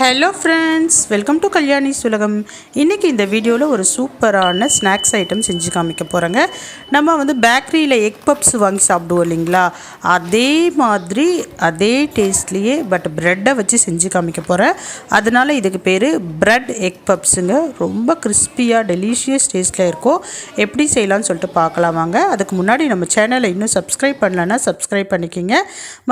Hello friends, welcome to Kalyani Sulagam. இன்றைக்கி இந்த வீடியோவில் ஒரு சூப்பரான ஸ்நாக்ஸ் ஐட்டம் செஞ்சு காமிக்க போகிறேங்க. நம்ம பேக்கரியில் எக் பப்ஸ் வாங்கி சாப்பிடுவோம் இல்லைங்களா, அதே மாதிரி அதே டேஸ்ட்லேயே பட் ப்ரெட்டை வச்சு செஞ்சு காமிக்க போகிறேன். அதனால் இதுக்கு பேர் ப்ரெட் எக் பப்ஸுங்க. ரொம்ப கிறிஸ்பியாக டெலிஷியஸ் டேஸ்ட்டில் இருக்கும். எப்படி செய்யலாம்னு சொல்லிட்டு பார்க்கலாம் வாங்க. அதுக்கு முன்னாடி நம்ம சேனலை இன்னும் சப்ஸ்கிரைப் பண்ணலன்னா சப்ஸ்கிரைப் பண்ணிக்கிங்க.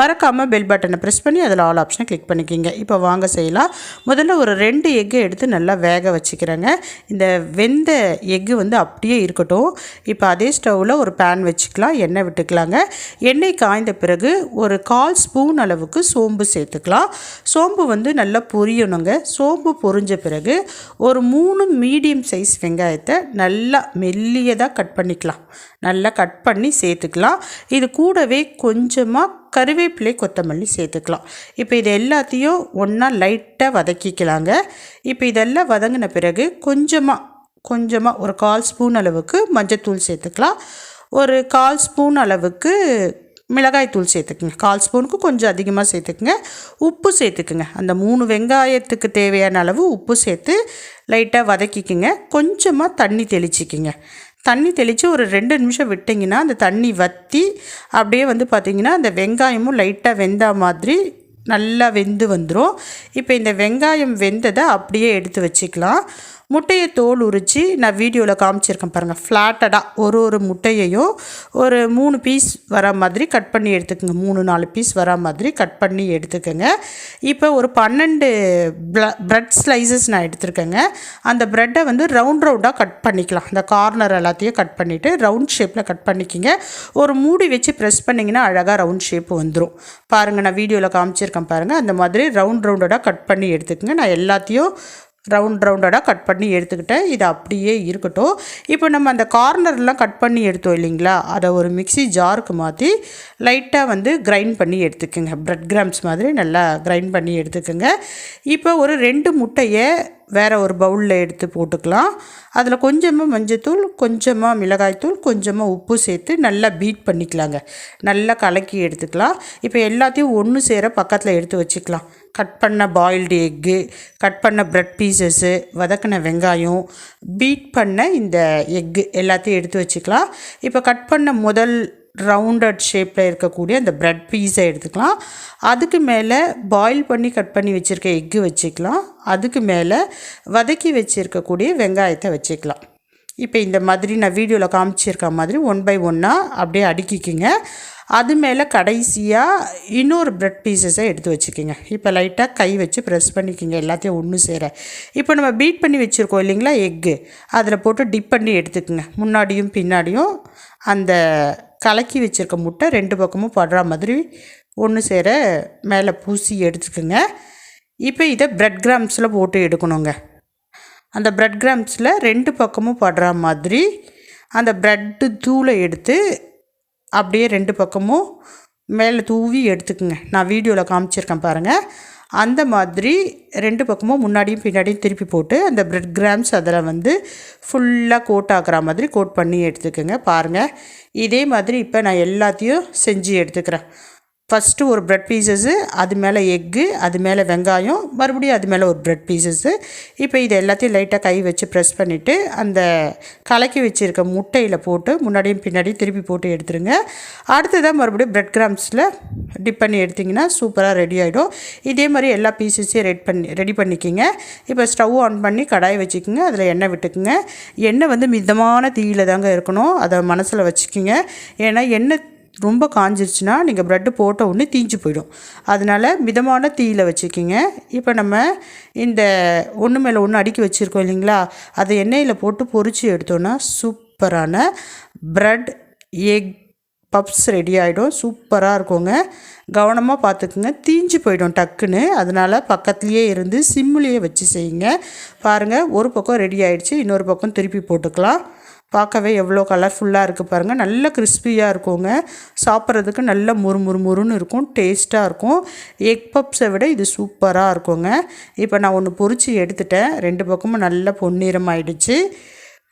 மறக்காமல் பெல் பட்டனை ப்ரெஸ் பண்ணி அதில் ஆல் ஆப்ஷனை கிளிக் பண்ணிக்கிங்க. இப்போ வாங்க செய்யலாம். முதல்ல ஒரு 2 எக்கு எடுத்து நல்லா வேக வச்சுக்கிறேங்க. இந்த வெந்த எக்கு அப்படியே இருக்கட்டும். இப்போ அதே ஸ்டவ்வில் ஒரு பேன் வச்சுக்கலாம், எண்ணெய் விட்டுக்கலாங்க. எண்ணெய் காய்ந்த பிறகு ஒரு 1/4 ஸ்பூன் அளவுக்கு சோம்பு சேர்த்துக்கலாம். சோம்பு நல்லா பொரியணுங்க. சோம்பு பொரிஞ்ச பிறகு ஒரு 3 மீடியம் சைஸ் வெங்காயத்தை நல்லா மெல்லியதாக கட் பண்ணிக்கலாம். நல்லா கட் பண்ணி சேர்த்துக்கலாம். இது கூடவே கொஞ்சமாக கருவேப்பிலை கொத்தமல்லி சேர்த்துக்கலாம். இப்போ இது எல்லாத்தையும் ஒன்றா லைட்டாக வதக்கிக்கலாங்க. இப்போ இதெல்லாம் வதங்கின பிறகு கொஞ்சமாக ஒரு 1/4 ஸ்பூன் அளவுக்கு மஞ்சத்தூள் சேர்த்துக்கலாம். ஒரு 1/4 ஸ்பூன் அளவுக்கு மிளகாய் தூள் சேர்த்துக்குங்க. 1/4 ஸ்பூனுக்கு கொஞ்சம் அதிகமாக சேர்த்துக்குங்க. உப்பு சேர்த்துக்குங்க. அந்த 3 வெங்காயத்துக்கு தேவையான அளவு உப்பு சேர்த்து லைட்டாக வதக்கிக்குங்க. கொஞ்சமாக தண்ணி தெளிச்சிக்குங்க. தண்ணி தெளித்து ஒரு 2 நிமிஷம் விட்டிங்கன்னா அந்த தண்ணி வற்றி அப்படியே பார்த்திங்கன்னா அந்த வெங்காயமும் லைட்டாக வெந்தா மாதிரி நல்லா வெந்து வந்துடும். இப்போ இந்த வெங்காயம் வெந்ததை அப்படியே எடுத்து வச்சுக்கலாம். முட்டையை தோல் உரித்து நான் வீடியோவில் காமிச்சிருக்கேன் பாருங்கள். ஃப்ளாட்டடாக ஒரு முட்டையையும் ஒரு 3 பீஸ் வர மாதிரி கட் பண்ணி எடுத்துக்கோங்க. 3-4 பீஸ் வர மாதிரி கட் பண்ணி எடுத்துக்கோங்க. இப்போ ஒரு 12 ப்ரெட் ஸ்லைசஸ் நான் எடுத்துருக்கேங்க. அந்த ப்ரெட்டை ரவுண்டாக கட் பண்ணிக்கலாம். அந்த கார்னர் எல்லாத்தையும் கட் பண்ணிவிட்டு ரவுண்ட் ஷேப்பில் கட் பண்ணிக்கோங்க. ஒரு மூடி வச்சு ப்ரெஸ் பண்ணிங்கன்னா அழகாக ரவுண்ட் ஷேப் வந்துடும். பாருங்கள், நான் வீடியோவில் காமிச்சிருக்கேன் பாருங்கள். அந்த மாதிரி ரவுண்டாக கட் பண்ணி எடுத்துக்கோங்க. நான் எல்லாத்தையும் ரவுண்டாக கட் பண்ணி எடுத்துக்கிட்டேன். இது அப்படியே இருக்கட்டும். இப்போ நம்ம அந்த கார்னர்லாம் கட் பண்ணி எடுத்தோம் இல்லைங்களா, அதை ஒரு மிக்ஸி ஜாருக்கு மாற்றி லைட்டாக கிரைண்ட் பண்ணி எடுத்துக்கோங்க. ப்ரெட் கிராம்ஸ் மாதிரி நல்லா கிரைண்ட் பண்ணி எடுத்துக்கோங்க. இப்போ ஒரு 2 முட்டையை வேறு ஒரு பவுலில் எடுத்து போட்டுக்கலாம். அதில் கொஞ்சமாக மஞ்சத்தூள், கொஞ்சமாக மிளகாய்த்தூள், கொஞ்சமாக உப்பு சேர்த்து நல்லா பீட் பண்ணிக்கலாங்க. நல்லா கலக்கி எடுத்துக்கலாம். இப்போ எல்லாத்தையும் ஒன்று சேர பக்கத்தில் எடுத்து வச்சுக்கலாம். கட் பண்ண பாயில்டு எக்கு, கட் பண்ண ப்ரெட் பீசஸ்ஸு, வதக்கின வெங்காயம், பீட் பண்ண இந்த எக்கு எல்லாத்தையும் எடுத்து வச்சுக்கலாம். இப்போ கட் பண்ண முதல் ரவுண்டட் ஷேப்பில் இருக்கக்கூடிய அந்த ப்ரெட் பீஸை எடுத்துக்கலாம். அதுக்கு மேலே பாயில் பண்ணி கட் பண்ணி வச்சுருக்க எக்கு வச்சுக்கலாம். அதுக்கு மேலே வதக்கி வச்சுருக்கக்கூடிய வெங்காயத்தை வச்சுக்கலாம். இப்போ இந்த மாதிரி நான் வீடியோவில் காமிச்சிருக்க மாதிரி 1 by 1 அப்படியே அடுக்கிக்கிங்க. அது மேலே கடைசியாக இன்னொரு ப்ரெட் பீசஸை எடுத்து வச்சுக்கிங்க. இப்போ லைட்டாக கை வச்சு ப்ரெஸ் பண்ணிக்கிங்க எல்லாத்தையும் ஒன்று சேர. இப்போ நம்ம பீட் பண்ணி வச்சுருக்கோம் இல்லைங்களா எக்கு, அதில் போட்டு டிப் பண்ணி எடுத்துக்குங்க. முன்னாடியும் பின்னாடியும் அந்த கலக்கி வச்சுருக்க முட்டை 2 பக்கமும் படுற மாதிரி ஒன்று சேர மேலே பூசி எடுத்துக்குங்க. இப்போ இதை ப்ரெட் கிராம்ஸில் போட்டு எடுக்கணுங்க. அந்த ப்ரெட் கிராம்ஸில் 2 பக்கமும் படுற மாதிரி அந்த ப்ரெட்டு தூளை எடுத்து அப்படியே 2 பக்கமும் மேலே தூவி எடுத்துக்குங்க. நான் வீடியோவில் காமிச்சிருக்கேன் பாருங்கள். அந்த மாதிரி 2 பக்கமும் முன்னாடியும் பின்னாடியும் திருப்பி போட்டு அந்த ப்ரெட் கிராம்ஸ் அதில் ஃபுல்லாக கோட் ஆகிற மாதிரி கோட் பண்ணி எடுத்துக்கோங்க. பாருங்கள், இதே மாதிரி இப்போ நான் எல்லாத்தையும் செஞ்சு எடுத்துக்கிறேன். ஃபஸ்ட்டு ஒரு ப்ரெட் பீசஸ்ஸு, அது மேலே எக்கு, அது மேலே வெங்காயம், மறுபடியும் அது மேலே ஒரு ப்ரெட் பீசஸ்ஸு. இப்போ இது எல்லாத்தையும் லைட்டாக கை வச்சு ப்ரெஸ் பண்ணிவிட்டு அந்த கலக்கி வச்சுருக்க முட்டையில் போட்டு முன்னாடியும் பின்னாடியும் திருப்பி போட்டு எடுத்துருங்க. அடுத்ததாக மறுபடியும் ப்ரெட் கிராம்ஸில் டிப் பண்ணி எடுத்திங்கன்னா சூப்பராக ரெடி ஆகிடும். இதே மாதிரி எல்லா பீசஸையும் ரெடி பண்ணிக்கிங்க. இப்போ ஸ்டவ் ஆன் பண்ணி கடாயை வச்சுக்கோங்க. அதில் எண்ணெய் விட்டுக்குங்க. எண்ணெய் மிதமான தீயில் தாங்க இருக்கணும், அதை மனசில் வச்சுக்கிங்க. ஏன்னா எண்ணெய் ரொம்ப காஞ்சிருச்சுன்னா நீங்கள் ப்ரெட்டு போட்ட உடனே தீஞ்சு போயிடும். அதனால் மிதமான தீயில் வச்சுக்கிங்க. இப்போ நம்ம இந்த ஒன்று மேலே ஒன்று அடுக்கி வச்சுருக்கோம் இல்லைங்களா, அதை எண்ணெயில் போட்டு பொரித்து எடுத்தோன்னா சூப்பரான ப்ரெட் எக் பப்ஸ் ரெடி ஆகிடும். சூப்பராக இருக்குங்க. கவனமாக பார்த்துக்குங்க, தீஞ்சு போயிடும் டக்குன்னு. அதனால் பக்கத்துலேயே இருந்து சிம்முலேயே வச்சு செய்யுங்க. பாருங்கள், ஒரு பக்கம் ரெடி ஆகிடுச்சு, இன்னொரு பக்கம் திருப்பி போட்டுக்கலாம். பார்க்கவே எவ்வளோ கலர்ஃபுல்லாக இருக்குது பாருங்கள். நல்ல கிறிஸ்பியாக இருக்குங்க. சாப்பிட்றதுக்கு நல்ல முறுமுறுன்னு இருக்கும், டேஸ்ட்டாக இருக்கும். எக் பப்ஸை விட இது சூப்பராக இருக்குங்க. இப்போ நான் ஒன்று பொரித்து எடுத்துட்டேன். 2 பக்கமும் நல்லா பொன்னிறம் ஆகிடுச்சு.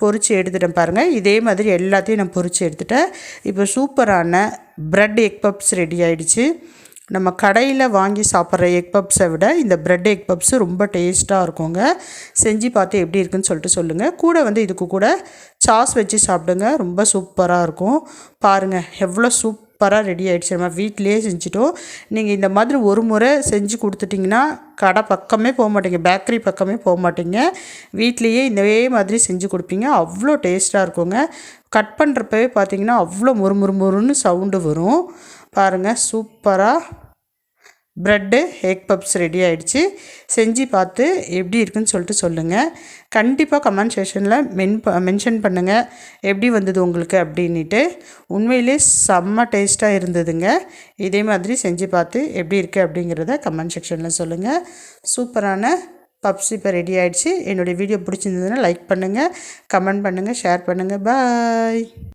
பொரித்து எடுத்துட்டேன் பாருங்கள். இதே மாதிரி எல்லாத்தையும் நான் பொரித்து எடுத்துட்டேன். இப்போ சூப்பரான ப்ரெட் எக் பப்ஸ் ரெடி ஆகிடுச்சு. நம்ம கடையில் வாங்கி சாப்பிட்ற எக் பப்ஸை விட இந்த பிரெட் எக் பப்ஸு ரொம்ப டேஸ்ட்டாக இருக்குங்க. செஞ்சு பார்த்து எப்படி இருக்குன்னு சொல்லிட்டு சொல்லுங்கள். கூட வந்து இதுக்கு கூட சாஸ் வச்சு சாப்பிடுங்க, ரொம்ப சூப்பராக இருக்கும். பாருங்கள் எவ்வளோ சூப்பராக ரெடி ஆகிடுச்சு. நம்ம வீட்டிலேயே செஞ்சுட்டோம். நீங்கள் இந்த மாதிரி ஒரு முறை செஞ்சு கொடுத்துட்டிங்கன்னா கடை பக்கமே போக மாட்டீங்க, பேக்கரி பக்கமே போக மாட்டீங்க. வீட்லேயே இதே மாதிரி செஞ்சு கொடுப்பீங்க, அவ்வளோ டேஸ்ட்டாக இருக்குங்க. கட் பண்ணுறப்பவே பார்த்தீங்கன்னா அவ்வளோ முறுமுறுன்னு சவுண்டு வரும். பாருங்கள் சூப்பராக ப்ரெட்டு எக் பப்ஸ் ரெடி ஆகிடுச்சு. செஞ்சு பார்த்து எப்படி இருக்குன்னு சொல்லிட்டு சொல்லுங்கள். கண்டிப்பாக கமெண்ட் செக்ஷனில் மென்ஷன் பண்ணுங்கள் எப்படி வந்தது உங்களுக்கு அப்படின்ட்டு. உண்மையிலே செம்ம டேஸ்ட்டாக இருந்ததுங்க. இதே மாதிரி செஞ்சு பார்த்து எப்படி இருக்குது அப்படிங்கிறத கமெண்ட் செக்ஷனில் சொல்லுங்கள். சூப்பரான பப்ஸ் இப்போ ரெடி ஆகிடுச்சு. என்னுடைய வீடியோ பிடிச்சிருந்ததுன்னா லைக் பண்ணுங்கள், கமெண்ட் பண்ணுங்கள், ஷேர் பண்ணுங்கள். பாய்.